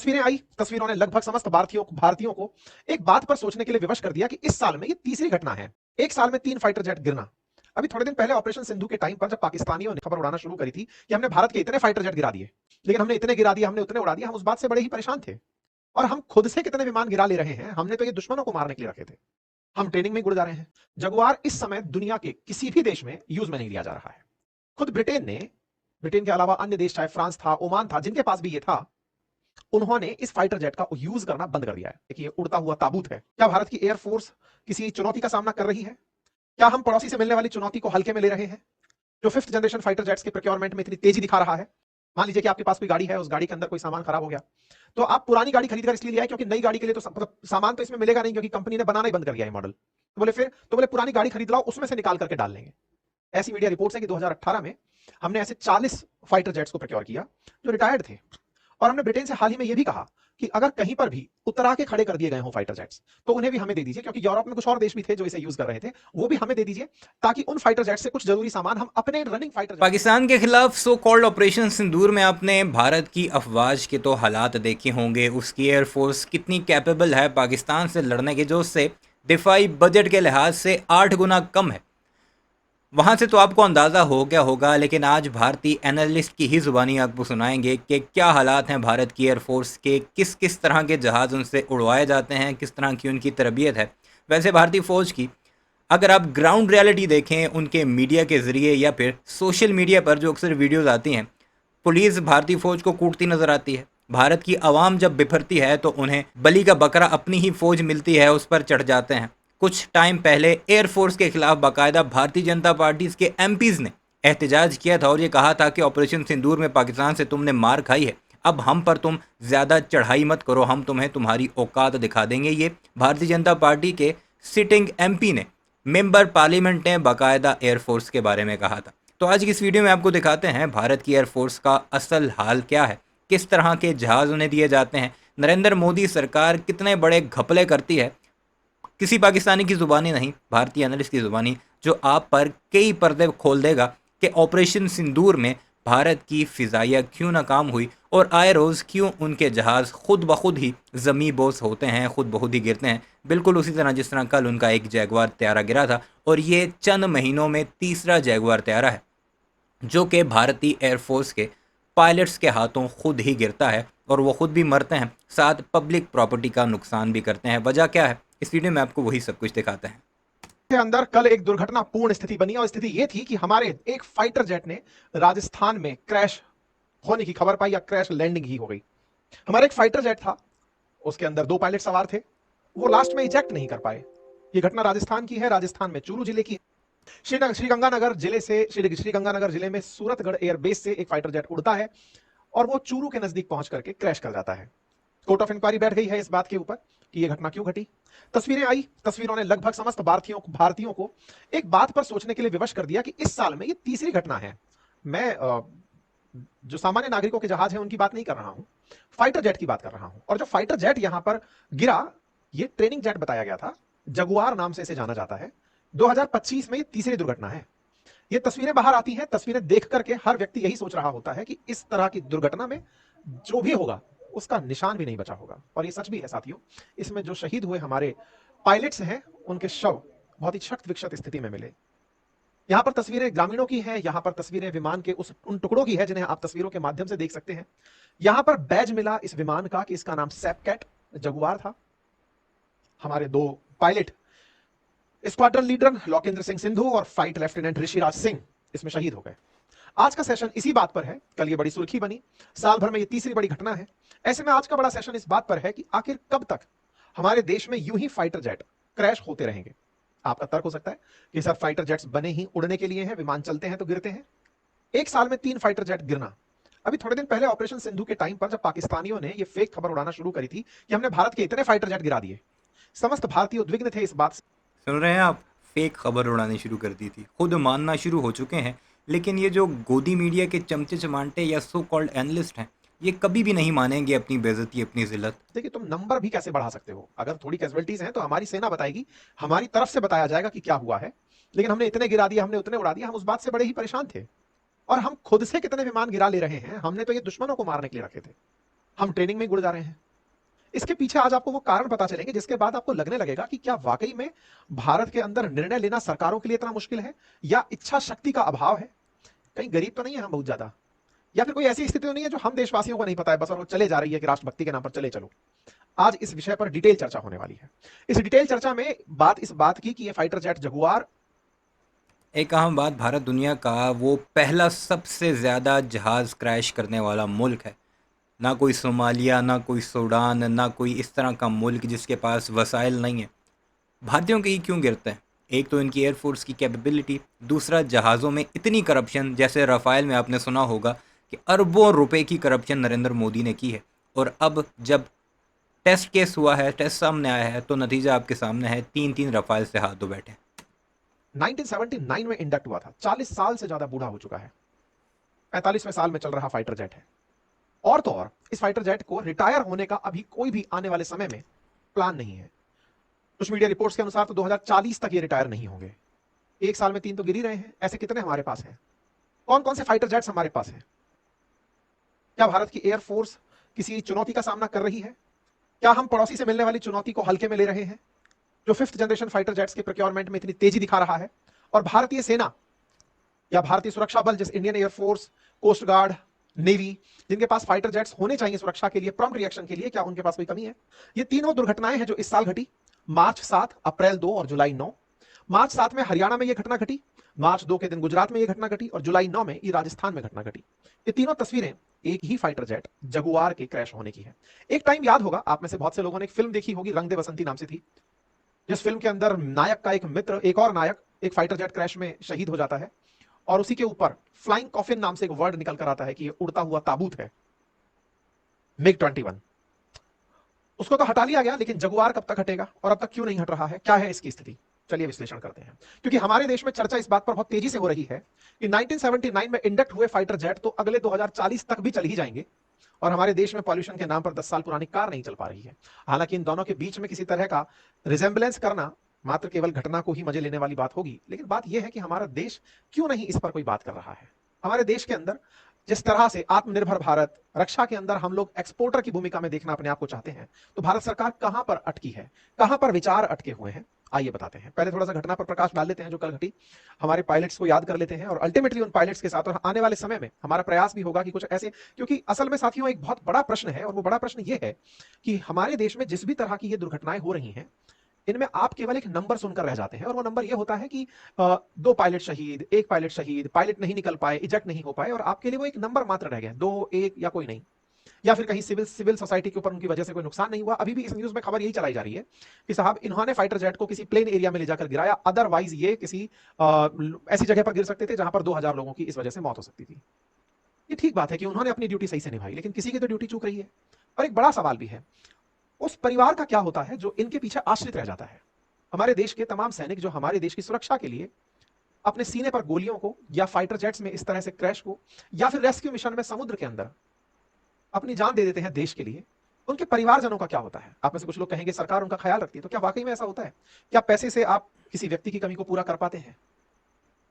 तस्वीरें आई, तस्वीरों ने लगभग समस्त भारतीयों को एक बात पर सोचने के लिए विवश कर दिया कि इस साल में ये तीसरी घटना है। एक साल में 3 फाइटर जेट गिरना। अभी थोड़े दिन पहले ऑपरेशन सिंधु के टाइम पर जब पाकिस्तानियों ने खबर उड़ाना शुरू करी थी कि हमने भारत के इतने फाइटर जेट गिरा दिए, लेकिन हमने इतने गिरा दिए, हमने उतने उड़ा दिए, हम उस बात से बड़े ही परेशान थे। और हम खुद से कितने विमान गिरा ले रहे हैं, हमने तो ये दुश्मनों को मारने के लिए रखे थे। हम ट्रेनिंग में गुड़ जा रहे हैं। जगुआर इस समय दुनिया के किसी भी देश में यूज में नहीं लिया जा रहा है। खुद ब्रिटेन के अलावा अन्य देश, चाहे फ्रांस था, ओमान था, जिनके पास भी ये था, उन्होंने इस फाइटर जेट का यूज करना बंद कर दिया है। देखिए, उड़ता हुआ ताबूत है। क्या भारत की एयरफोर्स किसी चुनौती का सामना कर रही है? क्या हम पड़ोसी से मिलने वाली चुनौती को हल्के में ले रहे हैं? जो 5th जनरेशन फाइटर जेट्स के प्रोक्योरमेंट में इतनी तेजी दिखा रहा है। मान लीजिए कि आपके पास कोई गाड़ी है, उस गाड़ी के अंदर कोई सामान खराब हो गया, तो आप पुरानी गाड़ी खरीदकर इसलिए लिया क्योंकि नई गाड़ी के लिए तो मतलब सामान तो इसमें मिलेगा नहीं, क्योंकि कंपनी ने बनाना ही बंद कर दिया है मॉडल। तो बोले पुरानी गाड़ी खरीद लाओ, उसमें से निकाल करके डाल लेंगे। ऐसी मीडिया रिपोर्ट्स है कि 2018 में हमने ऐसे 40 फाइटर जेट्स को प्रोक्योर किया जो रिटायर्ड थे। और हमने ब्रिटेन से हाल ही में यह भी कहा कि अगर कहीं पर भी उतरा के खड़े कर दिए गए हो फाइटर जेट्स, तो उन्हें भी हमें दे दीजिए, क्योंकि यूरोप में कुछ और देश भी थे जो इसे यूज कर रहे थे, वो भी हमें दे दीजिए, ताकि उन फाइटर जेट्स से कुछ जरूरी सामान हम अपने रनिंग फाइटर। पाकिस्तान के खिलाफ सो कॉल्ड ऑपरेशन सिंदूर में आपने भारत की अफवाज के तो हालात देखे होंगे। उसकी एयरफोर्स कितनी कैपेबल है पाकिस्तान से लड़ने के, जो उससे दिफाई बजट के लिहाज से 8 गुना कम है। वहाँ से तो आपको अंदाज़ा हो गया होगा, लेकिन आज भारतीय एनालिस्ट की ही ज़ुबानी आपको सुनाएंगे कि क्या हालात हैं भारत की एयरफोर्स के, किस किस तरह के जहाज़ उनसे उड़वाए जाते हैं, किस तरह की उनकी तरबियत है। वैसे भारतीय फ़ौज की अगर आप ग्राउंड रियलिटी देखें उनके मीडिया के ज़रिए या फिर सोशल मीडिया पर जो अक्सर वीडियोज़ आती हैं, पुलिस भारतीय फ़ौज को कूटती नज़र आती है। भारत की आवाम जब बिफरती है तो उन्हें बलि का बकरा अपनी ही फ़ौज मिलती है, उस पर चढ़ जाते हैं। कुछ टाइम पहले एयरफोर्स के खिलाफ बाकायदा भारतीय जनता पार्टी के एमपीज़ ने एहतजाज किया था और ये कहा था कि ऑपरेशन सिंदूर में पाकिस्तान से तुमने मार खाई है, अब हम पर तुम ज़्यादा चढ़ाई मत करो, हम तुम्हें तुम्हारी औकात दिखा देंगे। ये भारतीय जनता पार्टी के सिटिंग एमपी ने, मेंबर पार्लियामेंट ने बाकायदा एयरफोर्स के बारे में कहा था। तो आज की इस वीडियो में आपको दिखाते हैं भारत की एयरफोर्स का असल हाल क्या है, किस तरह के जहाज़ उन्हें दिए जाते हैं, नरेंद्र मोदी सरकार कितने बड़े घपले करती है, किसी पाकिस्तानी की ज़ुबानी नहीं, भारतीय एनालिस्ट की ज़ुबानी, जो आप पर कई पर्दे खोल देगा कि ऑपरेशन सिंदूर में भारत की फ़िज़ाइया क्यों नाकाम हुई और आए रोज़ क्यों उनके जहाज़ खुद ब खुद ही ज़मी बोस होते हैं, खुद ब खुद ही गिरते हैं। बिल्कुल उसी तरह जिस तरह कल उनका एक जैगवार तैयारा गिरा था, और ये चंद महीनों में तीसरा जैगवार तैयारा है जो कि भारतीय एयरफोर्स के पायलट्स के हाथों खुद ही गिरता है, और वो खुद भी मरते हैं, साथ पब्लिक प्रॉपर्टी का नुकसान भी करते हैं। वजह क्या है, इस वीडियो में आपको वही सब कुछ दिखाते हैं। के अंदर कल एक दुर्घटनापूर्ण स्थिति बनी, और स्थिति यह थी कि हमारे एक फाइटर जेट ने राजस्थान में क्रैश होने की खबर पाई, या क्रैश लैंडिंग ही हो गई। हमारा एक फाइटर जेट था, उसके अंदर 2 पायलट सवार थे, वो लास्ट में इजेक्ट नहीं कर पाए। ये घटना राजस्थान की है, राजस्थान में चूरू जिले की। श्रीगंगानगर जिले में सूरतगढ़ एयरबेस से एक फाइटर जेट उड़ता है और वो चूरू के नजदीक पहुंच करके क्रैश कर जाता है। कोर्ट ऑफ इंक्वायरी बैठ गई है इस बात के ऊपर कि यह घटना क्यों घटी। तस्वीरें आई, तस्वीरों ने लगभग समस्त भारतीयों को एक बात पर सोचने के लिए विवश कर दिया कि इस साल में यह तीसरी घटना है। मैं जो सामान्य नागरिकों के जहाज हैं उनकी बात नहीं कर रहा हूं, फाइटर जेट की बात कर रहा हूं। और जो फाइटर जेट यहां पर गिरा, यह ट्रेनिंग जेट बताया गया था, जगुआर नाम से इसे जाना जाता है। 2025 में यह तीसरी दुर्घटना है। ये तस्वीरें बाहर आती हैं, तस्वीरें देख करके हर व्यक्ति यही सोच रहा होता है कि इस तरह की दुर्घटना में जो भी होगा उसका निशान भी नहीं बचा होगा। और ये सच भी है साथियों, इसमें जो शहीद हुए हमारे पायलट्स हैं, उनके शव बहुत ही क्षत विक्षत स्थिति में मिले। यहां पर तस्वीरें ग्रामीणों की हैं, यहां पर तस्वीरें विमान के उन टुकड़ों की है जिन्हें आप तस्वीरों के माध्यम से देख सकते हैं। यहां पर बैज मिला इस विमान का कि इसका नाम सैपकैट जगुआर था। हमारे 2 pilot, squadron leader Lokendra Singh Sindhu और फ्लाइट लेफ्टिनेंट ऋषिराज सिंह, इसमें शहीद हो गए। आज का सेशन इसी बात पर है। कल ये बड़ी सुर्खी बनी, साल भर में ये तीसरी बड़ी घटना है। ऐसे में आज का बड़ा सेशन इस बात पर है कि आखिर कब तक हमारे देश में यूं ही फाइटर जेट क्रैश होते रहेंगे। आपका तर्क हो सकता है कि सर फाइटर जेट्स बने ही उड़ने के लिए हैं, विमान चलते हैं तो गिरते हैं। एक साल में 3 फाइटर जेट गिरना। अभी थोड़े दिन पहले ऑपरेशन सिंधु के टाइम पर जब पाकिस्तानियों ने ये फेक खबर उड़ाना शुरू करी थी कि हमने भारत के इतने फाइटर जेट गिरा दिए, समस्त भारतीय उद्विग्न थे इस बात से। सुन रहे हैं आप, फेक खबर उड़ानी शुरू कर दी थी, खुद मानना शुरू हो चुके हैं। लेकिन ये जो गोदी मीडिया के चमचे चमांटे या सो कॉल्ड एनालिस्ट हैं, ये कभी भी नहीं मानेंगे अपनी बेइज्जती, अपनी जिल्लत। देखिए, तुम नंबर भी कैसे बढ़ा सकते हो? अगर थोड़ी कैजुअलिटीज हैं तो हमारी सेना बताएगी, हमारी तरफ से बताया जाएगा कि क्या हुआ है। लेकिन हमने इतने गिरा दिए, हमने उतने उड़ा दिए, हम उस बात से बड़े ही परेशान थे। और हम खुद से कितने विमान गिरा ले रहे हैं, हमने तो ये दुश्मनों को मारने के लिए रखे थे। हम ट्रेनिंग में गुड़ जा रहे हैं। इसके पीछे आज आपको वो कारण पता चलेंगे जिसके बाद आपको लगने लगेगा कि क्या वाकई में भारत के अंदर निर्णय लेना सरकारों के लिए इतना मुश्किल है, या इच्छा शक्ति का अभाव है। कहीं गरीब तो नहीं है हम बहुत ज्यादा, या फिर कोई ऐसी स्थिति तो नहीं है जो हम देशवासियों को नहीं पता है बस, और वो चले जा रही है कि राष्ट्रभक्ति के नाम पर चले चलो। आज इस विषय पर डिटेल चर्चा होने वाली है। इस डिटेल चर्चा में इस बात की कि ये फाइटर जेट जगुआर एक अहम बात, भारत दुनिया का वो पहला सबसे ज़्यादा जहाज़ क्रैश करने वाला मुल्क है। ना कोई सोमालिया, ना कोई सूडान, ना कोई इस तरह का मुल्क जिसके पास वसाइल नहीं है। भारतीयों के ही क्यों गिरते हैं? एक तो इनकी एयरफोर्स की कैपेबिलिटी, दूसरा जहाज़ों में इतनी करप्शन। जैसे रफ़ाइल में आपने सुना होगा कि अरबों रुपए की करप्शन नरेंद्र मोदी ने की है, और अब जब टेस्ट केस हुआ है, टेस्ट सामने आया है, तो नतीजा आपके सामने है, 3-3 रफ़ाइल से हाथ धो बैठे। 1979 में इंडक्ट हुआ था, 40 साल से ज्यादा बूढ़ा हो चुका है, 45वें साल में चल रहा फाइटर जेट है। और तो और इस फाइटर जेट को रिटायर होने का अभी कोई भी आने वाले समय में प्लान नहीं है। कुछ मीडिया रिपोर्ट्स के अनुसार तो 2040 तक ये रिटायर नहीं होंगे। एक साल में 3 तो गिर ही रहे हैं। ऐसे कितने हमारे पास हैं? कौन कौन से फाइटर जेट्स हमारे पास हैं? क्या भारत की एयरफोर्स किसी चुनौती का सामना कर रही है? क्या हम पड़ोसी से मिलने वाली चुनौती को हल्के में ले रहे हैं, जो 5th जनरेशन फाइटर जेट्स के प्रोक्योरमेंट में इतनी तेजी दिखा रहा है? और भारतीय सेना या भारतीय सुरक्षा बल, जैसे Indian air force, coast guard, navy, जिनके पास फाइटर जेट्स होने चाहिए सुरक्षा के लिए, प्रॉम्प्ट रिएक्शन के लिए, क्या उनके पास कोई कमी है? ये तीनों दुर्घटनाएं हैं जो इस साल घटी। मार्च 7, अप्रैल 2 और जुलाई 9। मार्च 7 में हरियाणा में यह घटना घटी, मार्च 2 के दिन गुजरात में यह घटना घटी, और जुलाई 9 में ये राजस्थान में घटना घटी। ये तीनों तस्वीरें एक ही फाइटर जेट जगुआर के क्रैश होने की है। एक टाइम याद होगा आप में से बहुत से लोगों ने एक फिल्म देखी होगी, रंग दे बसंती नाम से थी, जिस फिल्म के अंदर नायक का एक मित्र, एक और नायक, एक फाइटर जेट क्रैश में शहीद हो जाता है, और उसी के ऊपर फ्लाइंग कॉफिन नाम से एक वर्ड निकल कर आता है कि ये उड़ता हुआ ताबूत है, मिग 21। उसको तो हटा लिया गया, लेकिन जगुआर कब तक हटेगा और अब तक क्यों नहीं हट रहा है? क्या है इसकी स्थिति? चलिए विश्लेषण करते हैं। क्योंकि हमारे देश में चर्चा इस बात पर बहुत तेजी से हो रही है कि 1979 में इंडक्ट हुए फाइटर जेट तो अगले 2040 तक भी चल ही जाएंगे, और हमारे देश में पॉल्यूशन के नाम पर 10 साल पुरानी कार नहीं चल पा रही है। हालांकि इन दोनों के बीच में किसी तरह का रिजेंबलेंस करना मात्र केवल घटना को ही मजे लेने वाली बात होगी, लेकिन बात यह है कि हमारा देश क्यों नहीं इस पर कोई बात कर रहा है। हमारे देश के अंदर जिस तरह से आत्मनिर्भर भारत, रक्षा के अंदर हम लोग एक्सपोर्टर की भूमिका में देखना अपने आप को चाहते हैं, तो भारत सरकार कहां पर अटकी है, कहां पर विचार अटके हुए हैं, आइए बताते हैं। पहले थोड़ा सा घटना पर प्रकाश डाल लेते हैं जो कल घटी, हमारे पायलट्स को याद कर लेते हैं, और अल्टीमेटली उन पायलट्स के साथ और आने वाले समय में हमारा प्रयास भी होगा कि कुछ ऐसे, क्योंकि असल में साथियों एक बहुत बड़ा प्रश्न है, और वो बड़ा प्रश्न ये है कि हमारे देश में जिस भी तरह की ये दुर्घटनाएं हो रही हैं, इनमें आप केवल एक नंबर सुनकर रह जाते हैं, और वो नंबर ये होता है कि 2 पायलट शहीद, 1 पायलट शहीद, पायलट नहीं निकल पाए, इजेक्ट नहीं हो पाए, और आपके लिए वो एक नंबर मात्र रह गया, 2, 1 या कोई नहीं। या फिर कहीं सिविल सोसाइटी के ऊपर उनकी वजह से कोई नुकसान नहीं हुआ। अभी भी इस न्यूज में खबर यही चलाई जा रही है कि साहब इन्होंने फाइटर जेट को किसी प्लेन एरिया में ले जाकर गिराया, अदरवाइज ये किसी ऐसी जगह पर गिर सकते थे जहां पर 2000 लोगों की इस वजह से मौत हो सकती थी। ये ठीक बात है कि उन्होंने अपनी ड्यूटी सही से निभाई, लेकिन किसी की तो ड्यूटी चूक रही है। और एक बड़ा सवाल भी है, उस परिवार का क्या होता है जो इनके पीछे आश्रित रह जाता है? हमारे देश के तमाम सैनिक जो हमारे देश की सुरक्षा के लिए अपने सीने पर गोलियों को, या फाइटर जेट्स में इस तरह से क्रैश को, या फिर रेस्क्यू मिशन में समुद्र के अंदर अपनी जान दे देते हैं देश के लिए, उनके परिवारजनों का क्या होता है? आप में से कुछ लोग कहेंगे सरकार उनका ख्याल रखती है, तो क्या वाकई में ऐसा होता है? क्या पैसे से आप किसी व्यक्ति की कमी को पूरा कर पाते हैं?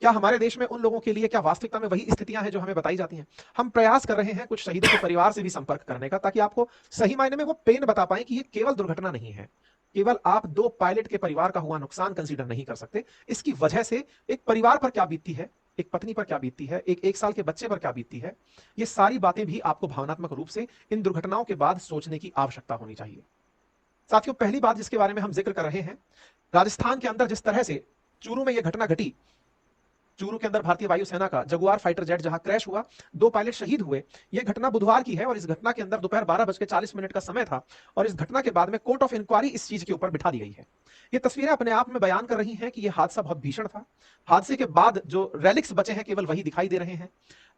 क्या हमारे देश में उन लोगों के लिए क्या वास्तविकता में वही स्थितियां हैं जो हमें बताई जाती हैं? हम प्रयास कर रहे हैं कुछ शहीदों के परिवार से भी संपर्क करने का, ताकि आपको सही मायने में वो पेन बता पाएं कि ये केवल दुर्घटना नहीं है, केवल आप 2 पायलट के परिवार का हुआ नुकसान कंसीडर नहीं कर सकते। इसकी वजह से एक परिवार पर क्या बीतती है, एक पत्नी पर क्या बीतती है, एक साल के बच्चे पर क्या बीतती है, ये सारी बातें भी आपको भावनात्मक रूप से इन दुर्घटनाओं के बाद सोचने की आवश्यकता होनी चाहिए। साथियों, पहली बात जिसके बारे में हम जिक्र कर रहे हैं, राजस्थान के अंदर जिस तरह से चूरू में यह घटना घटी, चूरू के अंदर भारतीय वायुसेना का जगुआर फाइटर जेट जहां क्रैश हुआ, 2 पायलट शहीद हुए। यह घटना बुधवार की है, और इस घटना के अंदर दोपहर 12:40 का समय था, और इस घटना के बाद में कोर्ट ऑफ इंक्वायरी इस चीज के ऊपर बिठा दी गई है। ये तस्वीरें अपने आप में बयान कर रही हैं कि यह हादसा बहुत भीषण था। हादसे के बाद जो रेलिक्स बचे हैं केवल वही दिखाई दे रहे हैं।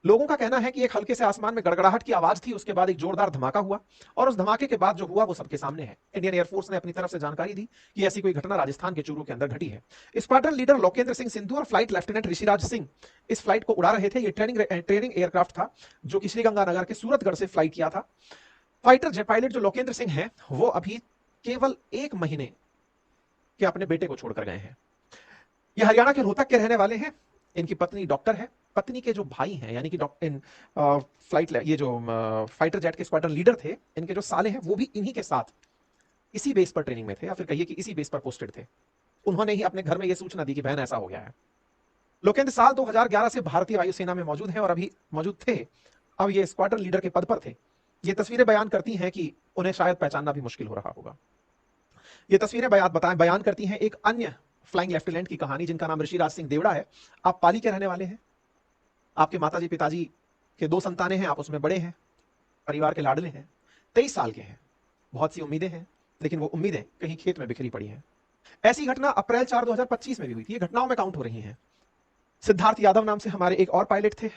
लोगों का कहना है कि एक हल्के से आसमान में गड़गड़ाहट की आवाज थी, उसके बाद एक जोरदार धमाका हुआ, और उस धमाके के बाद जो हुआ वो सबके सामने है। इंडियन एयरफोर्स ने अपनी तरफ से जानकारी दी कि ऐसी कोई घटना राजस्थान के चूरू के अंदर घटी है। स्क्वाड्रन लीडर लोकेंद्र सिंह सिंधु और फ्लाइट लेफ्टिनेंट ऋषिराज सिंह इस फ्लाइट को उड़ा रहे थे। ये ट्रेनिंग एयरक्राफ्ट था जो कि श्रीगंगानगर के सूरतगढ़ से फ्लाइट किया था। फाइटर जेट पायलट जो लोकेंद्र सिंह हैं, वो अभी केवल 1 महीने के अपने बेटे को छोड़कर गए हैं। ये हरियाणा के रोहतक के रहने वाले हैं। इनकी पत्नी डॉक्टर है, पत्नी के जो भाई हैं, यानी कि ये जो फाइटर जेट के स्क्वाड्रन लीडर थे, इनके जो साले हैं, वो भी इन्हीं के साथ इसी बेस पर ट्रेनिंग में थे, या फिर कहिए कि इसी बेस पर पोस्टेड थे। उन्होंने ही अपने घर में ये सूचना दी कि बहन ऐसा हो गया है। लोकेंद्र साल 2011 से भारतीय वायुसेना में मौजूद हैं और अभी मौजूद थे। अब ये स्क्वाड्रन लीडर के पद पर थे। ये तस्वीरें बयान करती हैं कि उन्हें शायद पहचानना भी मुश्किल हो रहा होगा। ये तस्वीरें बयान करती हैं एक अन्य फ्लाइंग लेफ्टिनेंट की कहानी, जिनका नाम ऋषिराज सिंह देवड़ा है। आप पाली के रहने वाले हैं, आपके माताजी पिताजी के 2 संतानें हैं, आप उसमें बड़े हैं, परिवार के लाडले हैं, 23 साल के हैं। बहुत सी उम्मीदें हैं, लेकिन वो उम्मीदें कहीं खेत में बिखरी पड़ी हैं। ऐसी घटना अप्रैल 4 2025 में भी हुई थी। ये घटनाओं में काउंट हो रही हैं। सिद्धार्थ यादव नाम से हमारे एक और पायलट थे,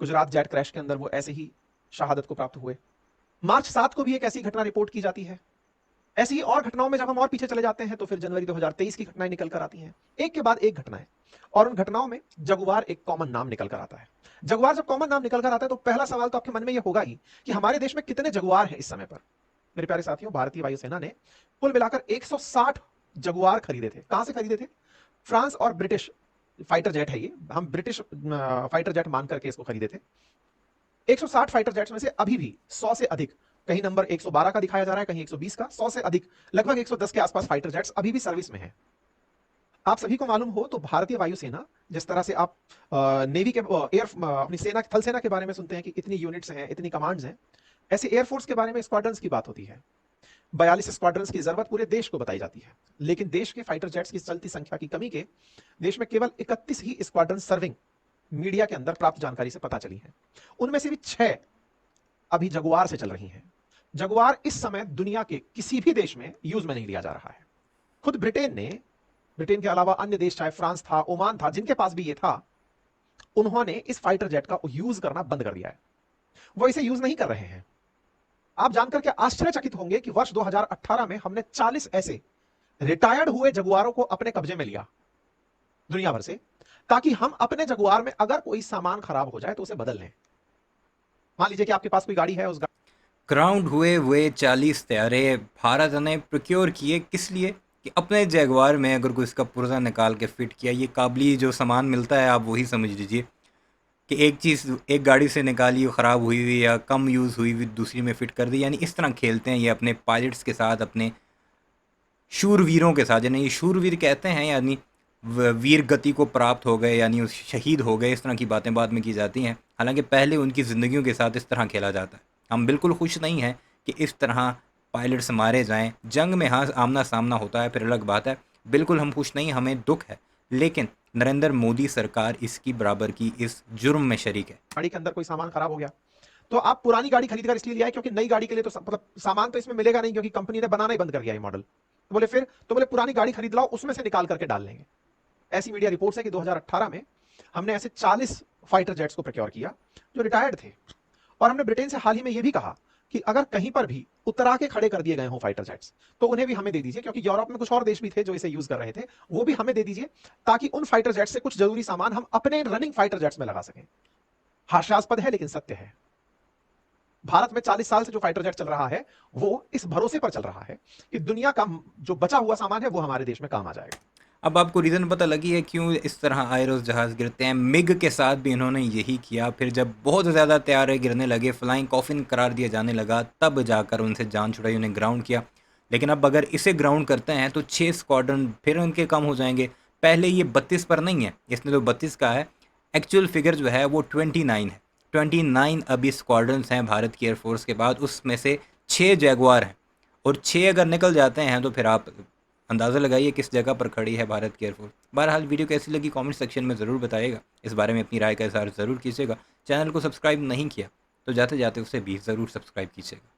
गुजरात जेट क्रैश के अंदर वो ऐसे ही शहादत को प्राप्त हुए। मार्च 7 को भी एक ऐसी घटना रिपोर्ट की जाती है। ऐसी ही और घटनाओं में जब हम और पीछे चले जाते हैं तो फिर जनवरी 2023 की घटनाएं निकल कर आती हैं, एक के बाद एक घटनाएं, और उन घटनाओं में जगुआर एक कॉमन नाम निकल कर आता है। जगुआर जब कॉमन नाम निकल कर आता है तो पहला सवाल तो आपके मन में यह होगा ही कि हमारे देश में कितने जगुआर हैं इस समय पर। मेरे प्यारे साथियों, भारतीय वायुसेना ने कुल मिलाकर 160 जगुआर खरीदे थे। कहां से खरीदे थे? फ्रांस और ब्रिटिश फाइटर जेट है ये, हम ब्रिटिश फाइटर जेट मान करके इसको खरीदे थे। 160 फाइटर जेट्स में से अभी भी 100 से अधिक, कहीं नंबर 112 का दिखाया जा रहा है, कहीं 120 का, 100 से अधिक, लगभग 110 के आसपास फाइटर जेट्स अभी भी सर्विस में हैं। आप सभी को मालूम हो तो भारतीय वायुसेना, जिस तरह से आप नेवी के अपनी सेना, थल सेना के बारे में सुनते हैं कि इतनी यूनिट्स हैं, इतनी कमांड्स हैं, ऐसे एयरफोर्स के बारे में स्क्वाड्रंस की बात होती है। 42 स्क्वाड्रंस की जरूरत पूरे देश को बताई जाती है, लेकिन देश के फाइटर जेट्स की चलती संख्या की कमी के देश में केवल 31 ही स्क्वाड्रन सर्विंग मीडिया के अंदर प्राप्त जानकारी से पता चली है। उनमें से भी 6 अभी जगुआर से चल रही हैं। जगुआर इस समय दुनिया के किसी भी देश में यूज में नहीं लिया जा रहा है। खुद ब्रिटेन के अलावा अन्य देश, चाहे फ्रांस था, ओमान था, जिनके पास भी ये था, उन्होंने इस फाइटर जेट का यूज करना बंद कर दिया है। वो इसे यूज नहीं कर रहे हैं। आप जानकर के आश्चर्यचकित होंगे कि वर्ष 2018 में हमने 40 ऐसे रिटायर्ड हुए जगुआरों को अपने कब्जे में लिया दुनिया भर से, ताकि हम अपने जगुआर में अगर कोई सामान खराब हो जाए तो उसे बदल लें। मान लीजिए कि आपके पास कोई गाड़ी है, उस ग्राउंड हुए 40 तैयारे भारत ने प्रोक्योर किए, किस लिए? कि अपने जगुआर में अगर कोई इसका पुर्जा निकाल के फिट किया, ये काबली जो सामान मिलता है आप वही समझ लीजिए कि एक चीज़ एक गाड़ी से निकाली, ख़राब हुई हुई या कम यूज़ हुई हुई दूसरी में फ़िट कर दी। यानी इस तरह खेलते हैं ये अपने पायलट्स के साथ, अपने शूरवीरों के साथ। यानी ये शूरवीर कहते हैं, यानी वीर गति को प्राप्त हो गए, यानी उस शहीद हो गए, इस तरह की बातें बाद में की जाती हैं। हालांकि पहले उनकी ज़िंदगियों के साथ इस तरह खेला जाता है। हम बिल्कुल खुश नहीं हैं कि इस तरह पायलट्स मारे जाएं। जंग में हाँ आमना सामना होता है, फिर अलग बात है, बिल्कुल हम खुश नहीं, हमें दुख है, लेकिन नरेंद्र मोदी सरकार इसकी बराबर की इस जुर्म में शरीक है। गाड़ी के अंदर कोई सामान खराब हो गया तो आप पुरानी गाड़ी खरीद कर इसलिए लिया है क्योंकि नई गाड़ी के लिए तो मतलब सामान तो इसमें मिलेगा नहीं, क्योंकि कंपनी ने बनाना ही बंद कर दिया ये मॉडल। तो बोले पुरानी गाड़ी खरीद लाओ, उसमें से निकाल करके डाल लेंगे। ऐसी मीडिया रिपोर्ट्स है कि 2018 में हमने ऐसे 40 फाइटर जेट्स को प्रोक्योर किया जो रिटायर्ड थे, और हमने ब्रिटेन से हाल ही में यह भी कहा कि अगर कहीं पर भी उतरा के खड़े कर दिए गए हों फाइटर जेट्स तो उन्हें भी हमें दे दीजिए, क्योंकि यूरोप में कुछ और देश भी थे जो इसे यूज कर रहे थे, वो भी हमें दे दीजिए, ताकि उन फाइटर जेट्स से कुछ जरूरी सामान हम अपने रनिंग फाइटर जेट्स में लगा सकें। हास्यास्पद है लेकिन सत्य है। भारत में 40 साल से जो फाइटर जेट चल रहा है वो इस भरोसे पर चल रहा है कि दुनिया का जो बचा हुआ सामान है वो हमारे देश में काम आ जाएगा। अब आपको रीज़न पता लगी है क्यों इस तरह आयरोस जहाज़ गिरते हैं। मिग के साथ भी इन्होंने यही किया। फिर जब बहुत ज़्यादा तैयारे गिरने लगे, फ्लाइंग कॉफिन करार दिया जाने लगा, तब जाकर उनसे जान छुड़ाई, उन्हें ग्राउंड किया। लेकिन अब अगर इसे ग्राउंड करते हैं तो 6 स्क्वाड्रन फिर उनके कम हो जाएंगे। पहले ये 32 पर नहीं है, इसने तो 32 का है, एक्चुअल फिगर जो है वो 29 है। 29 अभी स्क्वाड्रन्स हैं भारत की एयरफोर्स के बाद, उसमें से 6 जैगुआर हैं, और 6 अगर निकल जाते हैं तो फिर आप अंदाज़ा लगाइए किस जगह पर खड़ी है भारत की एयरफोर्स। बहरहाल वीडियो कैसी लगी कमेंट सेक्शन में ज़रूर बताइएगा, इस बारे में अपनी राय का इज़हार ज़रूर कीजिएगा। चैनल को सब्सक्राइब नहीं किया तो जाते जाते उसे भी ज़रूर सब्सक्राइब कीजिएगा।